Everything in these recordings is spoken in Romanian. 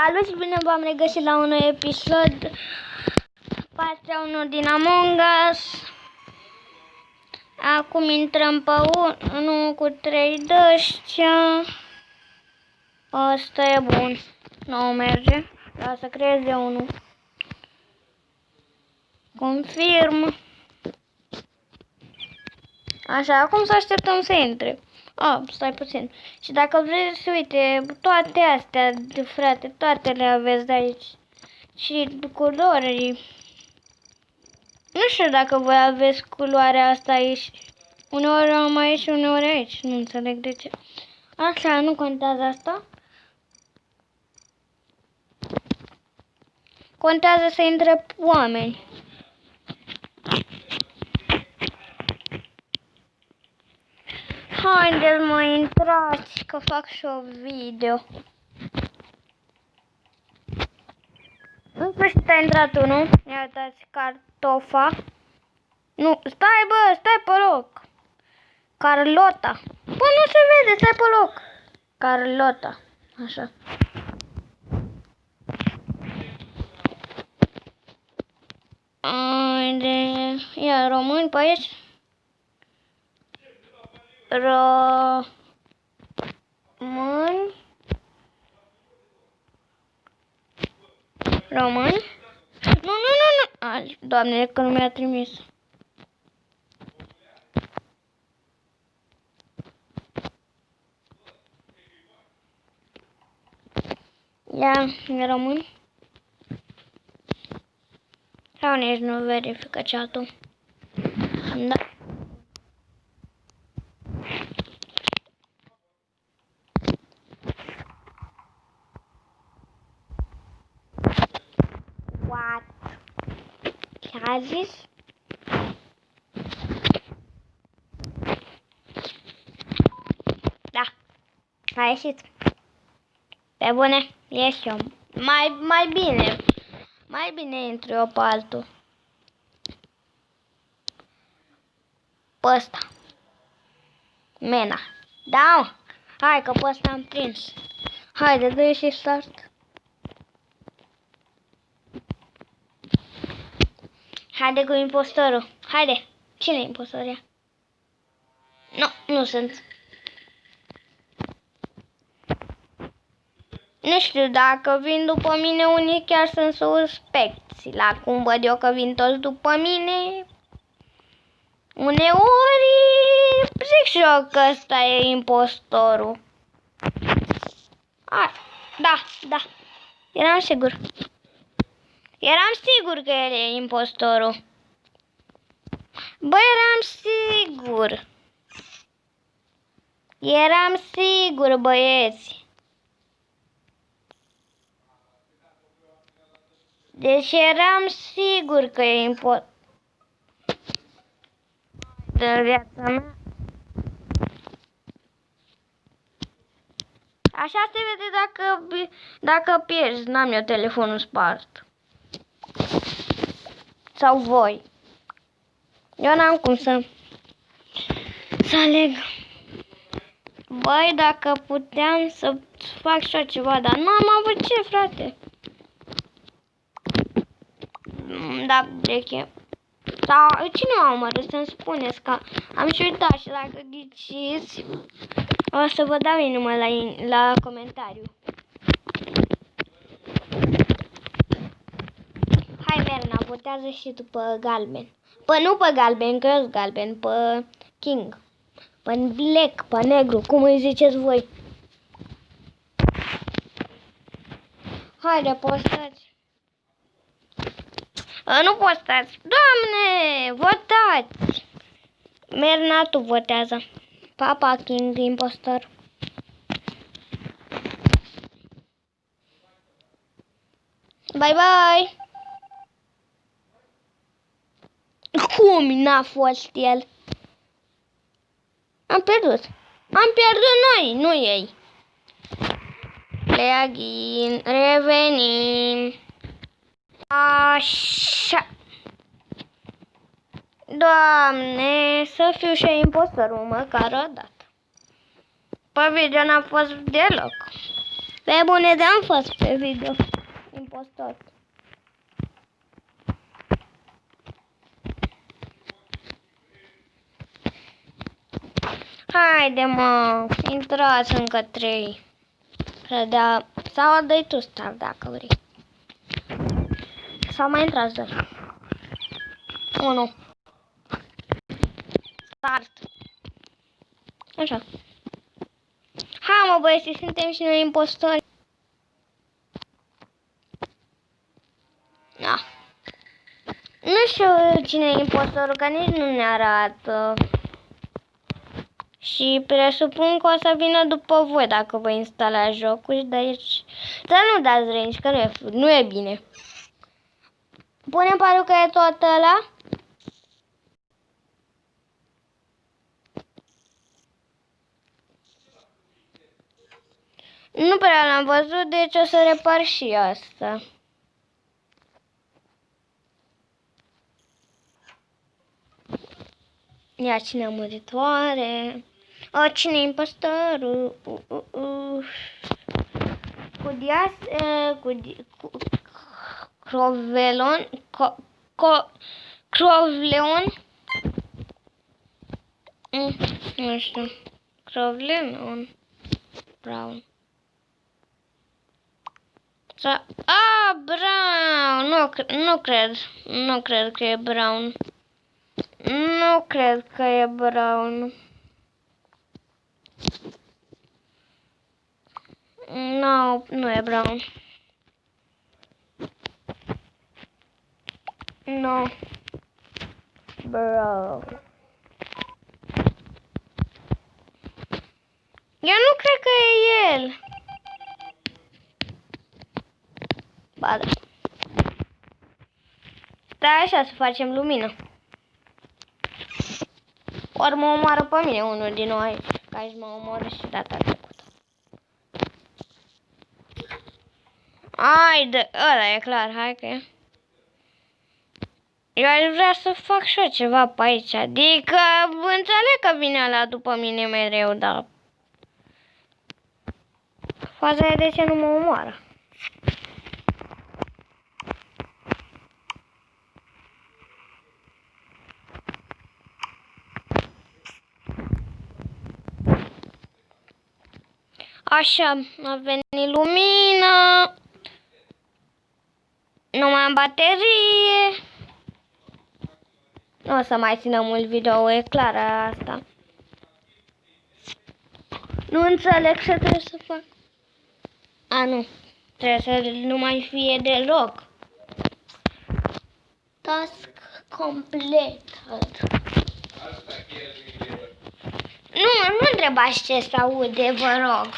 Salut și bine v-am regăsit la un nou episod, partea 1 din Among Us. Acum intrăm pe 1 cu 3 de ăștia. Asta e bun, nu merge, dar să creeze unul. Confirm. Așa, acum să așteptăm să intre. Stai puțin. Și dacă vreți, uite, toate astea, frate, toate le aveți de aici. Și culori. Nu știu dacă voi aveți culoarea asta aici. Uneori am aici și uneori aici. Nu înțeleg de ce. Așa, nu contează asta. Contează să intre oameni. Haideți mă, intrați, că fac și o video. În sfârșit a intrat unul. Ia uitați, Cartofa. Nu, stai bă, stai pe loc. Carlota. Bă, nu se vede, stai pe loc. Carlota. Așa. Haide. Ia români pe aici. Români. Români? Nu. Doamne, că nu mi-a trimis. Ia, e român. Sau nici nu verifică chat-ul. Da. What? Ce a zis? Da. A ieșit. Pe bune, ieși eu. Mai bine. Mai bine intru eu pe altul. Pe ăsta. Mena. Da, mă. Hai că pe ăsta am prins. Haide, dă și start. Haide cu impostorul. Haide. Cine e impostorul? Nu sunt. Nu știu, dacă vin după mine unii chiar sunt suspecți. La cum văd eu că vin toți după mine. Uneori zic și eu că ăsta e impostorul. Da. Eram sigur. Că el e impostorul. Bă, Eram sigur, băieți. Deci eram sigur că e impostor. De viața mea. Așa se vede dacă pierzi. N-am eu telefonul spart. Sau voi. Eu n-am cum să aleg. Băi, dacă puteam să fac și eu ceva, dar nu am avut ce, frate. Da, breche. Sau cine m-a omorât, să-mi spuneți, că am și uitat și dacă ghiciți, o să vă dau inimă la comentariu. Hai, Merna, votează și tu pe galben. Nu pe galben, că eu sunt galben, pe King. Pe black, pe negru, cum îi ziceți voi. Haide, postați. Nu postați. Doamne, votați. Merna, tu votează. Papa King, impostor. Bye, bye. Cum n-a fost el? Am pierdut noi, nu ei. Leaghin, revenim. Așa. Doamne, să fiu și impostorul măcar o dată. Pe video n-a fost deloc. Pe bune de-am fost pe video. Impostor. Haide, mă, intrați încă 3. Credea, sau dai tu start dacă vrei. Sau mai intrați 2. 1. Start. Așa. Hai, mă, băieți, suntem și noi impostori. Da. Nu știu cine e impostorul, că nici nu ne arată. Și presupun că o să vină după voi dacă vă instalați jocul, deci... Dar nu dați range, că nu e bine. Punem pariu că e tot ăla. Nu prea l-am văzut, deci o să repar și asta. Ia cine a murit oare? O, cine e impostorul? Cu Dias, Crovelon, Crovleon? Nu știu. Crovleon? Brown. Brown! Nu cred că e Brown. Nu cred că e Brown. Nu e Brown. No. Brown. Eu nu cred că e el. Ba da. Stai așa să facem lumină. Ori mă omoară pe mine unul din noi aici. Că aici mă omoară și data trecută. Haide, ăla e clar, hai că e. Eu aș vrea să fac și eu ceva pe aici. Adică înțeleg că vine ăla după mine mereu, dar... Faza e de ce nu mă omoară. Așa, a venit lumina. Nu mai am baterie. Nu o să mai țină mult video, e clar asta. Nu înțeleg ce trebuie să fac. Nu. Trebuie să nu mai fie deloc. Task completed. Nu întrebați ce se aude, vă rog.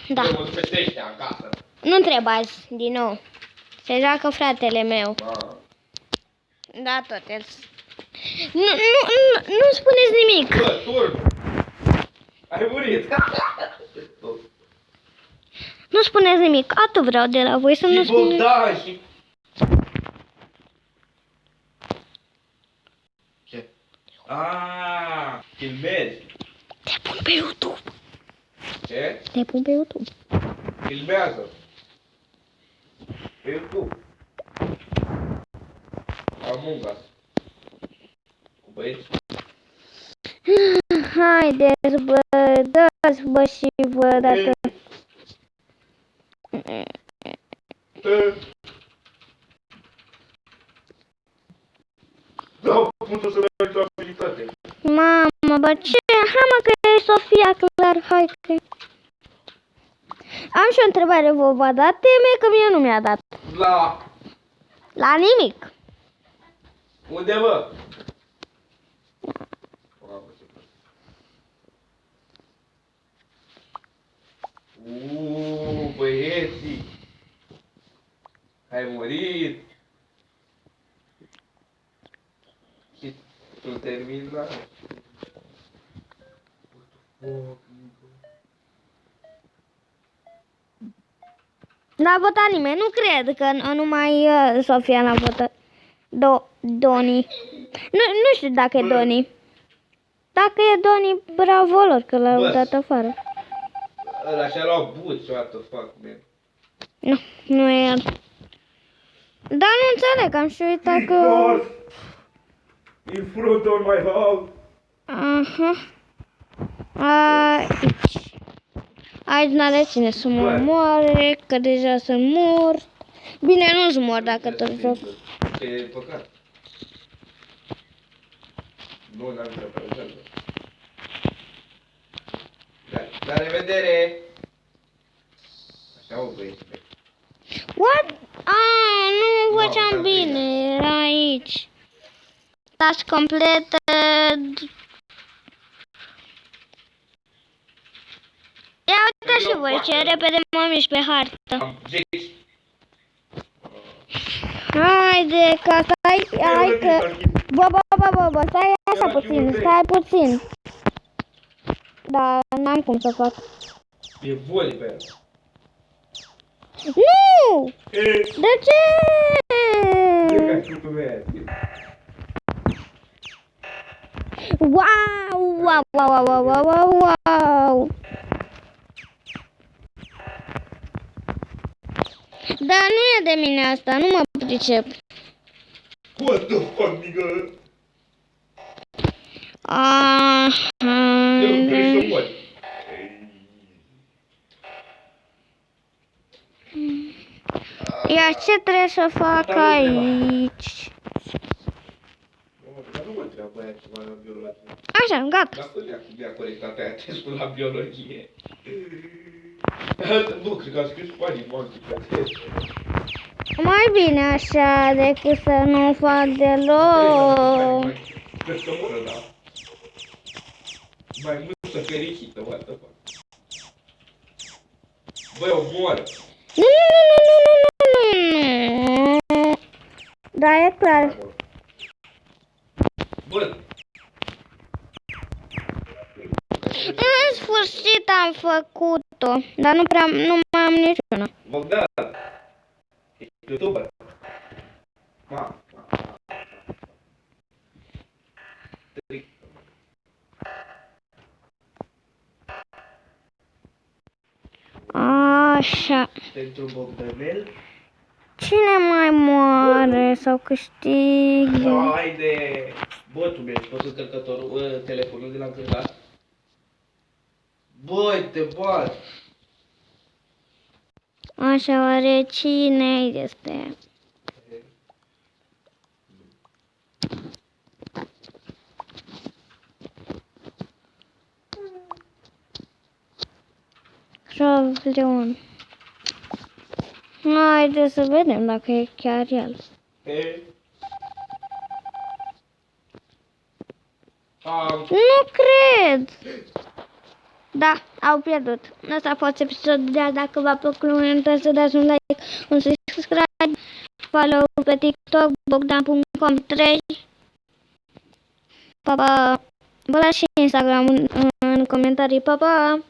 Da. Nu întrebați din nou. Se joacă fratele meu. Da, tot el. Nu spuneți nimic. Ai murit. Nu spuneți nimic. Atât vreau de la voi, să nu spuneți. Da, și... Ce? Filmezi. Te pun pe YouTube. Ce? Te pun pe YouTube. Filmează. Pe YouTube. Among Us. Cu băieți. Haideți, bă, dați, bă, și vă dacă... Da, punctul să mergi la abilitate. Mamă, bă, ce? Hai, mă, că e Sofia, clar, hai că... Am și o întrebare, vă va da teme, că mie nu mi-a dat. La nimic. Unde, bă? Băieții. Ai murit. Și tu termina. N-a votat nimeni, nu cred că numai Sofia n-a votat. Doni. Nu știu dacă e Doni. Dacă e Doni, bravo lor că l-au dat afară. Ăla și-a luat buci, what the fuck, man. Nu e el. Dar nu înțeleg, am și uitat că... In front of my house. Aha. Aici. Aici n-are cine să mă omoare, că deja sunt mort. Bine, nu-ți mor dacă tot joc. E păcat. Nu, n-am preparat. La revedere! Așa o băieți. What? Nu făceam bine, era aici. Task completed. Ia uite și voi, ce repede mă mișc pe hartă. Am 10. Haide, că hai că... Bă, stai așa puțin, stai puțin. Da, n-am cum să fac. E voli pe el. Nu! De ce? Wow! Dar nu e de mine asta, nu mă pricep. What the fuck, nigga? Eu vrei să mori. Ia ce trebuie să fac aici? Dar nu mă întreabă aia ceva la biologie. Așa, gata. Dacă le-a corectat aia testul la biologie. Nu, cred că a scris banii moarte pe test. Mai bine așa decât să nu fac deloc. Cred că mură, da. Mai mult să fericită, what the fuck. Băi, o moară. Nu. Da, e clar. Bă. În sfârșit am făcut-o, dar nu mai am niciuna. Bogdan. Ești youtuber. Ma. Așa. Pentru Bogdanel. Cine mai moare sau câștigă? Haide! Bă, tu mi-ai scos încărcătorul, telefonul de la încărcat? Băi, te bat! Așa, oare cine este? Leon. Haide să vedem dacă e chiar el. Nu cred! Da, au pierdut. Asta a fost episodul de azi. Dacă v-a plăcut, nu uitați să dați un like, un subscribe, follow pe TikTok, bogdan.com3. Pa, pa! Vă las și Instagram în comentarii. Pa, pa!